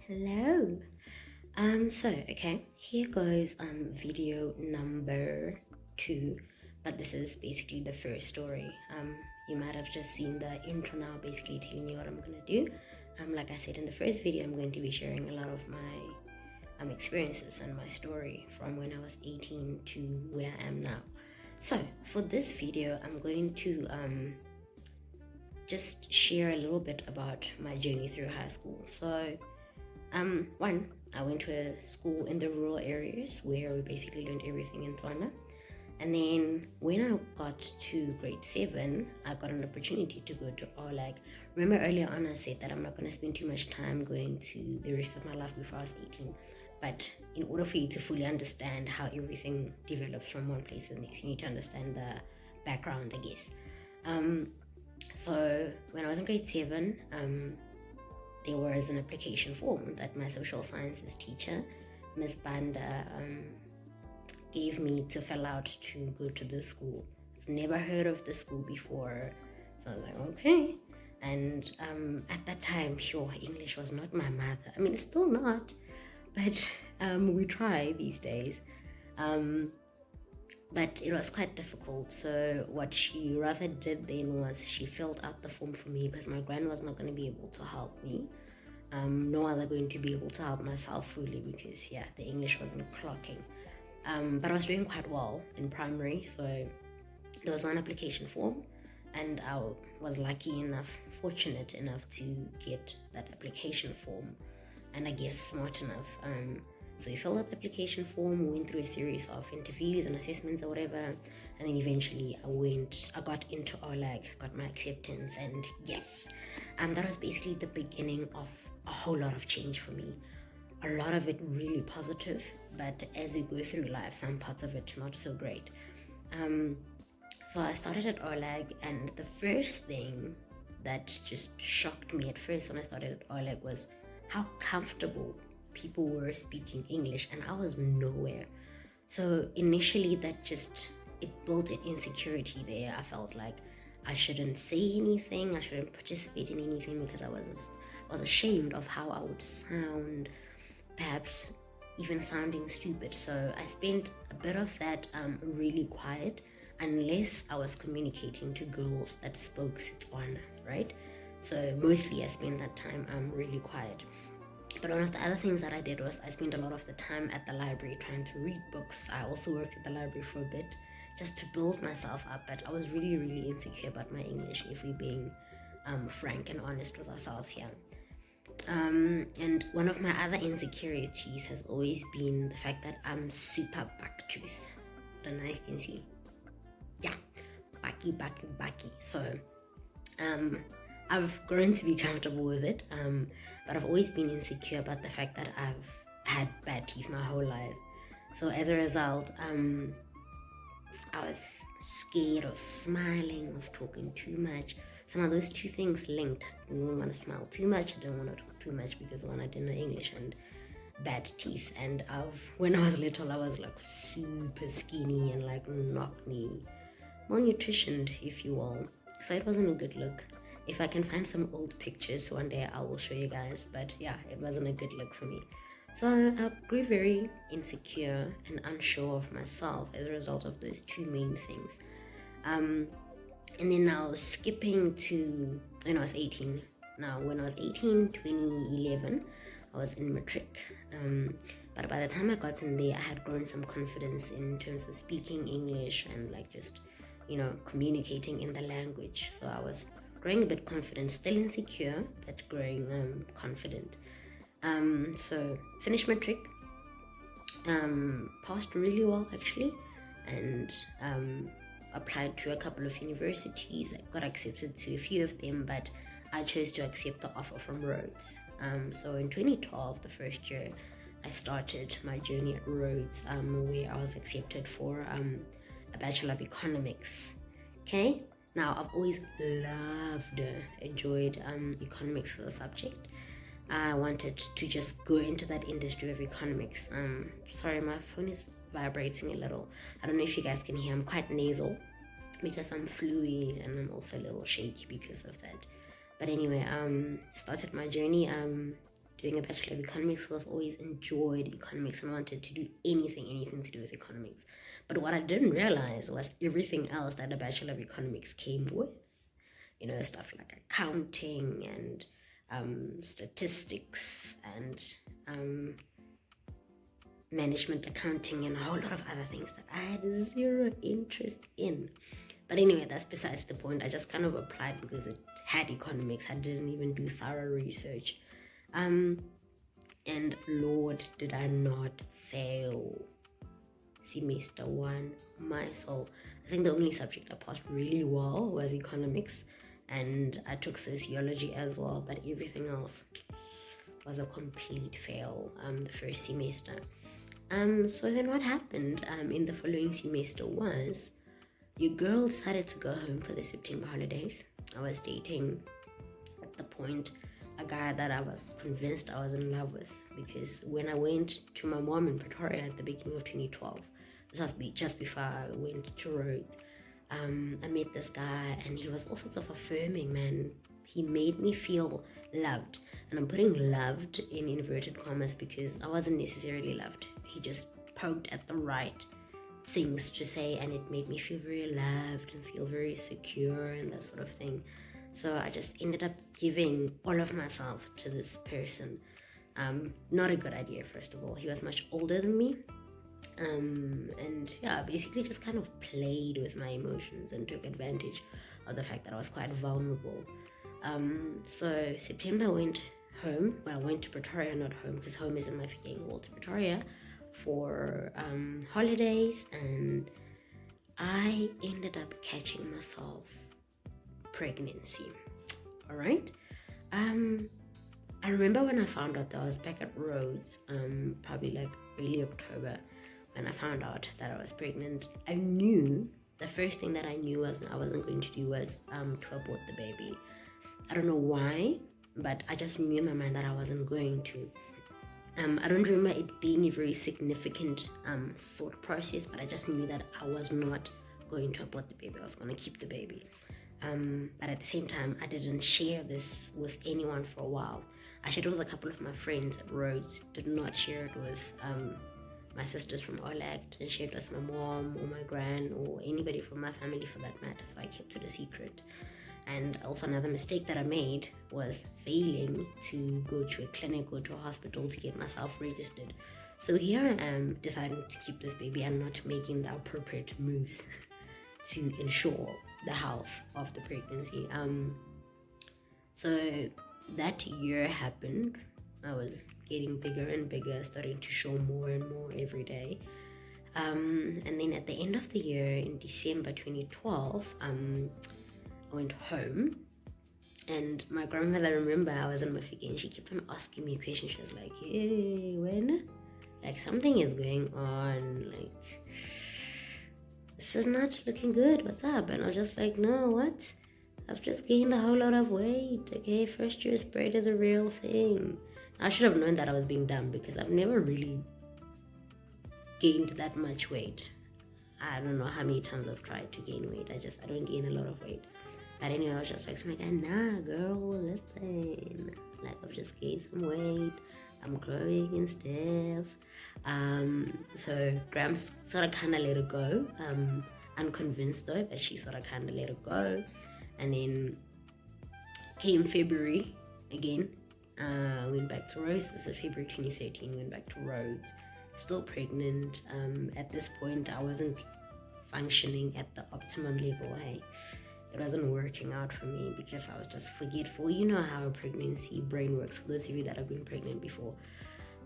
Hello. Okay, here goes video number 2, but this is basically the first story. You might have just seen the intro now, basically telling you what I'm gonna do. Like I said in the first video, I'm going to be sharing a lot of my experiences and my story from when I was 18 to where I am now. So for this video, I'm going to just share a little bit about my journey through high school. So one, I went to a school in the rural areas where we basically learned everything in Tswana. And then when I got to grade 7, I got an opportunity to go to Oleg. Remember earlier on I said that I'm not going to spend too much time going to the rest of my life before I was 18. But in order for you to fully understand how everything develops from one place to the next, you need to understand the background, I guess. So when I was in grade 7, there was an application form that my social sciences teacher, Miss Banda, gave me to fill out to go to the school. I've never heard of the school before, so I was like, okay. And at that time, sure, English was not my mother. I mean, it's still not, but we try these days. But it was quite difficult. So what she rather did then was she filled out the form for me because my gran was not going to be able to help me. No other going to be able to help myself fully because the English wasn't clocking. But I was doing quite well in primary, so there was one application form, and I was fortunate enough to get that application form, and I guess smart enough. So we filled out the application form, we went through a series of interviews and assessments or whatever, and then eventually I got into Oleg, got my acceptance, and yes, that was basically the beginning of a whole lot of change for me. A lot of it really positive, but as you go through life, some parts of it not so great. So I started at Oleg, and the first thing that just shocked me at first when I started at Oleg was how comfortable people were speaking English, and I was nowhere. So initially it built an insecurity there. I felt like I shouldn't say anything, I shouldn't participate in anything because I was ashamed of how I would sound, perhaps even sounding stupid. So I spent a bit of that really quiet, unless I was communicating to girls that spoke Setswana, right? So mostly I spent that time really quiet. But one of the other things that I did was I spent a lot of the time at the library trying to read books. I also worked at the library for a bit just to build myself up, but I was really, really insecure about my English, if we're being frank and honest with ourselves here. And one of my other insecurities has always been the fact that I'm super bucktooth. I don't know if you can see. Yeah, bucky. So, I've grown to be comfortable with it, but I've always been insecure about the fact that I've had bad teeth my whole life. So as a result, I was scared of smiling, of talking too much. Some of those two things linked. I didn't want to smile too much, I didn't want to talk too much because one, I didn't know English, and bad teeth. And when I was little, I was like super skinny and like knock-knee, malnutritioned, if you will. So it wasn't a good look. If I can find some old pictures one day, I will show you guys. But yeah, it wasn't a good look for me. So I grew very insecure and unsure of myself as a result of those two main things. And then now skipping to when I was 18. Now, when I was 18, 2011, I was in matric. But by the time I got in there, I had grown some confidence in terms of speaking English and communicating in the language. So I was growing a bit confident, still insecure, but growing confident. So finished matric, passed really well actually, and applied to a couple of universities. I got accepted to a few of them, but I chose to accept the offer from Rhodes. So in 2012, the first year, I started my journey at Rhodes, where I was accepted for a Bachelor of Economics. Okay, now I've always enjoyed economics as a subject. I wanted to just go into that industry of economics. Sorry, my phone is vibrating a little. I don't know if you guys can hear. I'm quite nasal because I'm fluey, and I'm also a little shaky because of that. But anyway, started my journey doing a Bachelor of Economics, so I've always enjoyed economics and wanted to do anything to do with economics. But what I didn't realize was everything else that a Bachelor of Economics came with. Stuff like accounting and statistics and management accounting and a whole lot of other things that I had zero interest in. But anyway, that's besides the point. I just kind of applied because it had economics. I didn't even do thorough research. And Lord, did I not fail semester 1, my soul. I think the only subject I passed really well was economics, and I took sociology as well, but everything else was a complete fail the first semester. So then what happened in the following semester was your girl decided to go home for the September holidays. I was dating, at the point, a guy that I was convinced I was in love with, because when I went to my mom in Pretoria at the beginning of 2012, this was just before I went to Rhodes, I met this guy, and he was all sorts of affirming, man. He made me feel loved, and I'm putting loved in inverted commas because I wasn't necessarily loved. He just poked at the right things to say, and it made me feel very loved and feel very secure and that sort of thing. So I just ended up giving all of myself to this person. Not a good idea, first of all. He was much older than me. And yeah, basically just kind of played with my emotions and took advantage of the fact that I was quite vulnerable. So September I went home. Well, I went to Pretoria, not home, because home is in Mafeking. I went to Pretoria for holidays, and I ended up catching myself pregnancy. All right. I remember when I found out that I was back at Rhodes, probably like early October, when I found out that I was pregnant. I knew, the first thing that I knew was I wasn't going to do was to abort the baby. I don't know why, but I just knew in my mind that I wasn't going to. I don't remember it being a very significant thought process, but I just knew that I was not going to abort the baby. I was going to keep the baby. But at the same time, I didn't share this with anyone for a while. I shared it with a couple of my friends at Rhodes, did not share it with my sisters from OLAC, didn't share it with my mom or my gran or anybody from my family for that matter, so I kept it a secret. And also another mistake that I made was failing to go to a clinic or to a hospital to get myself registered. So here I am deciding to keep this baby and not making the appropriate moves to ensure the health of the pregnancy. So that year happened. I was getting bigger and bigger, starting to show more and more every day. And then at the end of the year, in December 2012, I went home, and my grandmother, remember, I was in Mafeking, and she kept on asking me questions. She was like, hey, when? Like, something is going on, like, this is not looking good, what's up? And I was just like, no, what? I've just gained a whole lot of weight, okay? First year spread is a real thing. I should have known that I was being dumb, because I've never really gained that much weight. I don't know how many times I've tried to gain weight. I don't gain a lot of weight. But anyway, I was just like, nah, girl, listen. Like, I've just gained some weight. I'm growing and stuff. So Grams sort of kind of let it go. Unconvinced though, but she sort of kind of let it go. And then came February again. Went back to Rhodes. This is February 2013. Went back to Rhodes. Still pregnant. At this point, I wasn't functioning at the optimum level. It wasn't working out for me because I was just forgetful. You know how a pregnancy brain works. For those of you that have been pregnant before,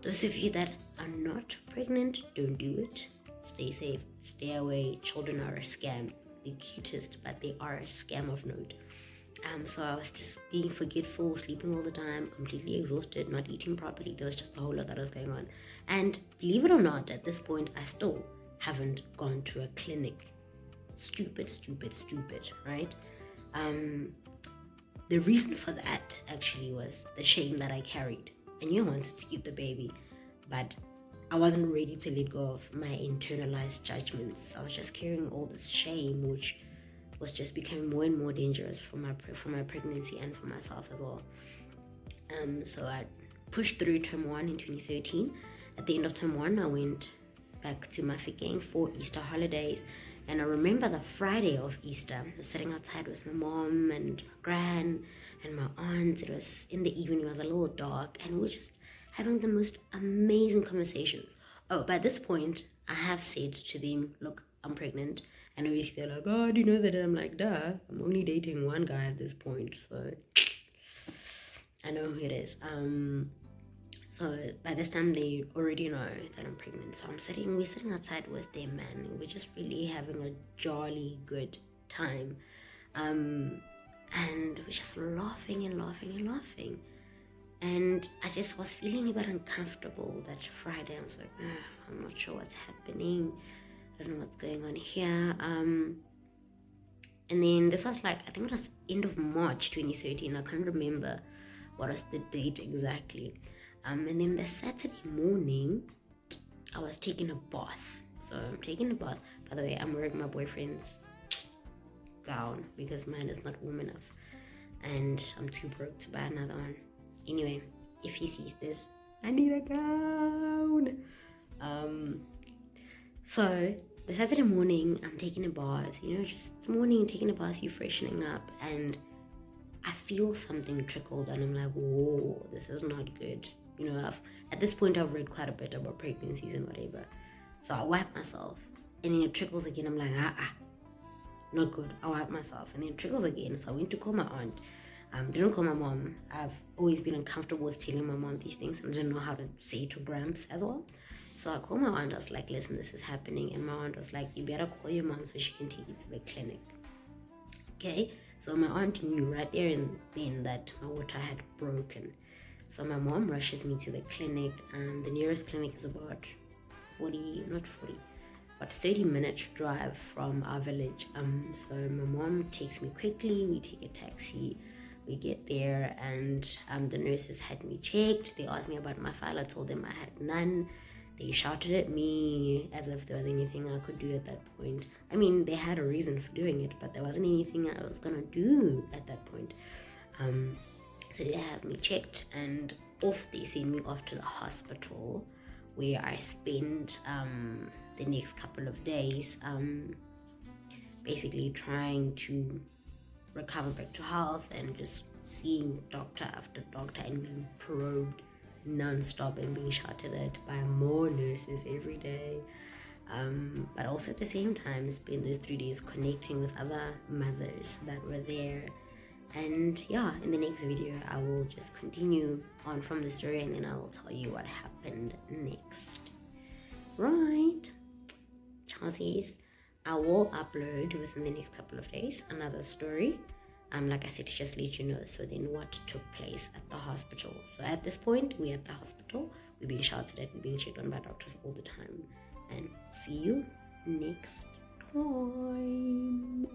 those of you that are not pregnant, don't do it. Stay safe, stay away. Children are a scam. The cutest, but they are a scam of note. So I was just being forgetful, sleeping all the time, completely exhausted, not eating properly. There was just a whole lot that was going on. And believe it or not, at this point, I still haven't gone to a clinic. Stupid, right? The reason for that actually was the shame that I carried. I knew I wanted to keep the baby, but I wasn't ready to let go of my internalized judgments. I was just carrying all this shame, which was just becoming more and more dangerous for my pregnancy and for myself as well. So I pushed through term 1 in 2013. At the end of term 1, I went back to Mafeking for Easter holidays. And I remember the Friday of Easter, I was sitting outside with my mom and my gran and my aunt. It was in the evening, it was a little dark, and we were just having the most amazing conversations. Oh, by this point, I have said to them, look, I'm pregnant. And obviously they're like, oh, do you know that? And I'm like, duh, I'm only dating one guy at this point, so I know who it is. So by this time they already know that I'm pregnant. So we're sitting outside with them, and we're just really having a jolly good time. And we're just laughing and laughing and laughing. And I just was feeling a bit uncomfortable that Friday. I was like, I'm not sure what's happening. I don't know what's going on here. And then this was like, I think it was end of March 2013. I can't remember what was the date exactly. And then the Saturday morning, I was taking a bath. So I'm taking a bath. By the way, I'm wearing my boyfriend's gown because mine is not warm enough. And I'm too broke to buy another one. Anyway, if he sees this, I need a gown. So the Saturday morning, I'm taking a bath. Just morning, taking a bath, you freshening up. And I feel something trickle down. I'm like, whoa, this is not good. At this point, I've read quite a bit about pregnancies and whatever. So I wipe myself, and then it trickles again. I'm like, not good. I wipe myself, and then it trickles again. So I went to call my aunt. Didn't call my mom. I've always been uncomfortable with telling my mom these things, and I didn't know how to say it to Gramps as well. So I called my aunt. I was like, listen, this is happening. And my aunt was like, you better call your mom so she can take you to the clinic. Okay, so my aunt knew right there and then that my water had broken. So my mom rushes me to the clinic. The nearest clinic is about 30-minute drive from our village. So my mom takes me quickly. We take a taxi. We get there, and the nurses had me checked. They asked me about my file. I told them I had none. They shouted at me as if there was anything I could do at that point. I mean, they had a reason for doing it, but there wasn't anything I was gonna do at that point. So they have me checked, and they send me off to the hospital, where I spend the next couple of days basically trying to recover back to health and just seeing doctor after doctor and being probed non-stop and being shouted at by more nurses every day. But also at the same time spend those 3 days connecting with other mothers that were there. And yeah, in the next video I will just continue on from the story, and then I will tell you what happened next. Right, chances I will upload within the next couple of days another story. Like I said, to just let you know. So then what took place at the hospital. So at this point, we're at the hospital. We're being shouted at, we're being checked on by doctors all the time. And see you next time.